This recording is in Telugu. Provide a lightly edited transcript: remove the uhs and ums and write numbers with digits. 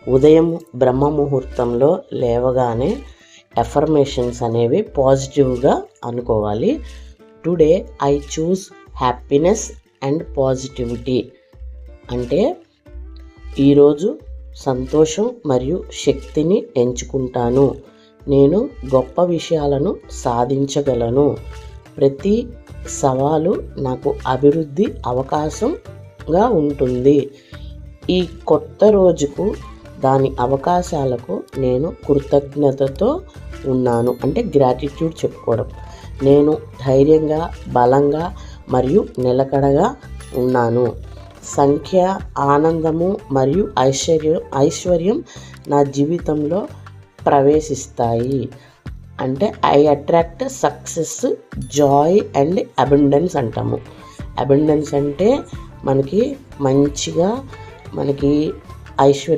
ఉదయం బ్రహ్మ ముహూర్తంలో లేవగానే ఎఫర్మేషన్స్ అనేవి పాజిటివ్గా అనుకోవాలి. Today I choose happiness and positivity అంటే ఈరోజు సంతోషం మరియు శక్తిని ఎంచుకుంటాను. నేను గొప్ప విషయాలను సాధించగలను. ప్రతి సవాలు నాకు అభివృద్ధి అవకాశంగా ఉంటుంది. ఈ కొత్త రోజుకు దాని అవకాశాలకు నేను కృతజ్ఞతతో ఉన్నాను అంటే గ్రాటిట్యూడ్ చెప్పుకోవడం. నేను ధైర్యంగా, బలంగా మరియు నిలకడగా ఉన్నాను. సంఖ్య, ఆనందము మరియు ఐశ్వర్యం నా జీవితంలో ప్రవేశిస్తాయి అంటే I attract success, Joy and abundance అంటాము. అబండెన్స్ అంటే మనకి మంచిగా మనకి ఐశ్వర్యం